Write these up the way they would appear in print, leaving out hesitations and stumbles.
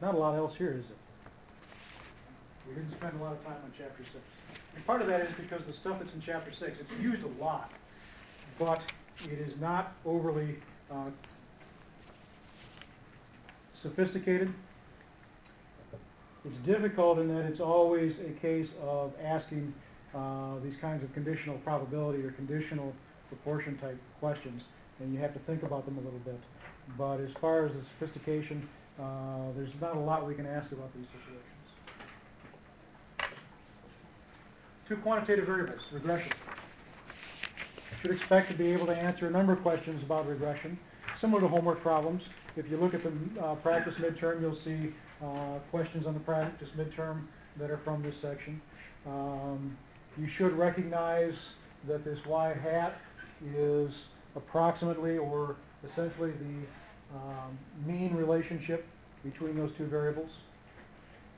Not a lot else here, is it? We didn't spend a lot of time on Chapter 6. And part of that is because the stuff that's in Chapter 6, it's used a lot, but it is not overly sophisticated. It's difficult in that it's always a case of asking these kinds of conditional probability or conditional proportion type questions, and you have to think about them a little bit. But as far as the sophistication, there's not a lot we can ask about these situations. Two quantitative variables, regression. You should expect to be able to answer a number of questions about regression, similar to homework problems. If you look at the practice midterm, you'll see questions on the practice midterm that are from this section. You should recognize that this y hat is approximately or essentially the mean relationship between those two variables.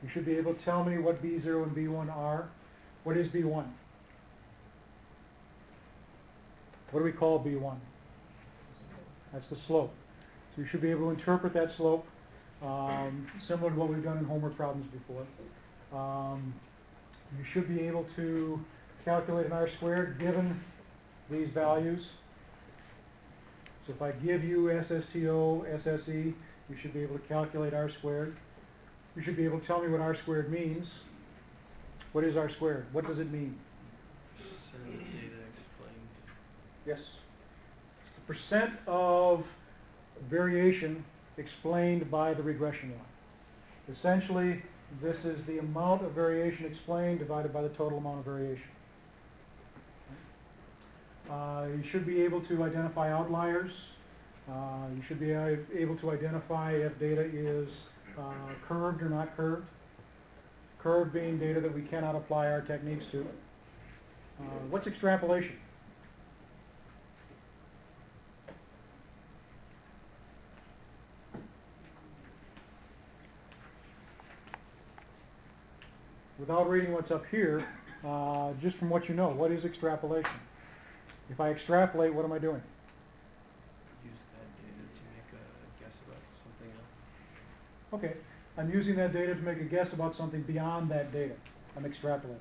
You should be able to tell me what B0 and B1 are. What is B1? What do we call B1? That's the slope. So you should be able to interpret that slope similar to what we've done in homework problems before. You should be able to calculate an R-squared given these values. So if I give you SSTO, SSE, you should be able to calculate R-squared. You should be able to tell me what R-squared means. What is R-squared? What does it mean? Percent of data explained. Yes. It's the percent of variation explained by the regression line. Essentially, this is the amount of variation explained divided by the total amount of variation. You should be able to identify outliers. You should be able to identify if data is curved or not curved. Curved being data that we cannot apply our techniques to. What's extrapolation? Without reading what's up here, just from what you know, what is extrapolation? If I extrapolate, what am I doing? Use that data to make a guess about something else. Okay, I'm using that data to make a guess about something beyond that data. I'm extrapolating.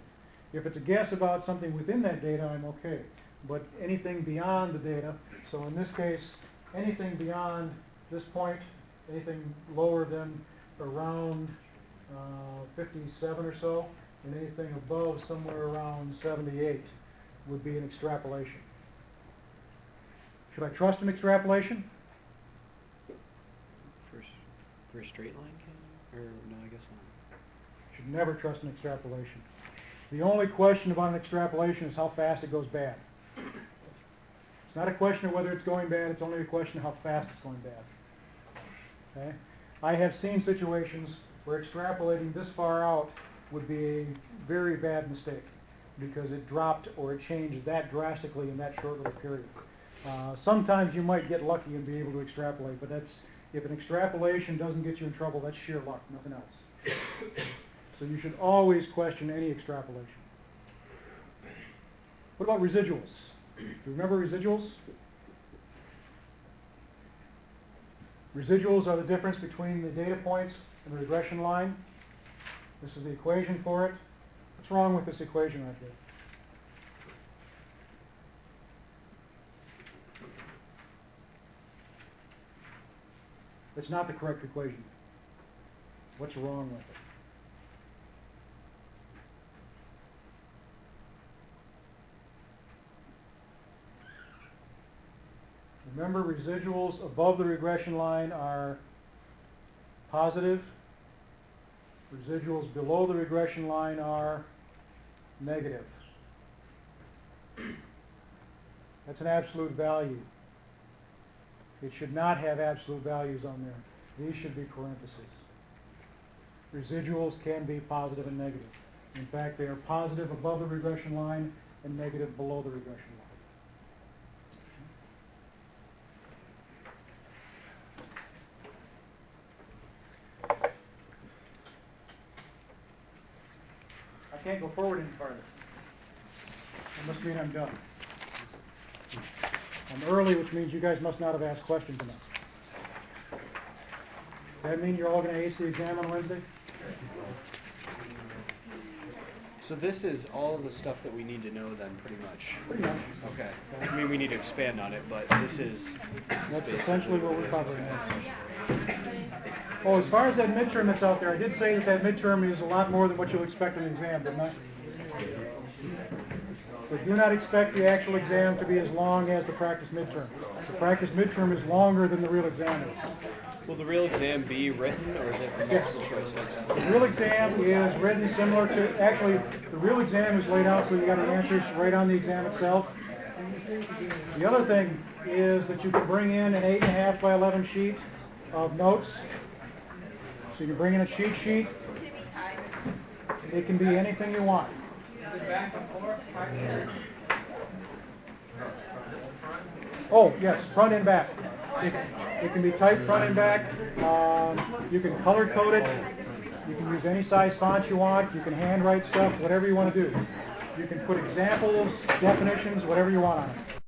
If it's a guess about something within that data, I'm okay. But anything beyond the data, so in this case, anything beyond this point, anything lower than around 57 or so, and anything above somewhere around 78 would be an extrapolation. Should I trust an extrapolation? For a straight line, can you? Or no, I guess not. Should never trust an extrapolation. The only question about an extrapolation is how fast it goes bad. It's not a question of whether it's going bad, it's only a question of how fast it's going bad. Okay? I have seen situations where extrapolating this far out would be a very bad mistake because it dropped or it changed that drastically in that short little period. Sometimes you might get lucky and be able to extrapolate, but that's, if an extrapolation doesn't get you in trouble, that's sheer luck, nothing else. So you should always question any extrapolation. What about residuals? Do you remember residuals? Residuals are the difference between the data points and the regression line. This is the equation for it. What's wrong with this equation right here? It's not the correct equation. What's wrong with it? Remember, residuals above the regression line are positive. Residuals below the regression line are negative. That's an absolute value. It should not have absolute values on there. These should be parentheses. Residuals can be positive and negative. In fact, they are positive above the regression line and negative below the regression line. I can't go forward any farther. That must mean I'm done. I'm early, which means you guys must not have asked questions enough. Does that mean you're all going to ace the exam on Wednesday? So this is all of the stuff that we need to know then, pretty much. Pretty much. Okay. I mean, we need to expand on it, but this is That's basically essentially what we're covering. Oh, as far as that midterm that's out there, I did say that that midterm is a lot more than what you'll expect in an exam, didn't I? So do not expect the actual exam to be as long as the practice midterm. The practice midterm is longer than the real exam is. Will the real exam be written, or is it multiple choice next time? The real exam is written similar to, actually, the real exam is laid out so you got the answers right on the exam itself. The other thing is that you can bring in an 8.5 by 11 sheet of notes. So you can bring in a cheat sheet. It can be anything you want. Oh, yes, front and back. It can be typed front and back. You can color code it. You can use any size font you want. You can handwrite stuff, whatever you want to do. You can put examples, definitions, whatever you want on it.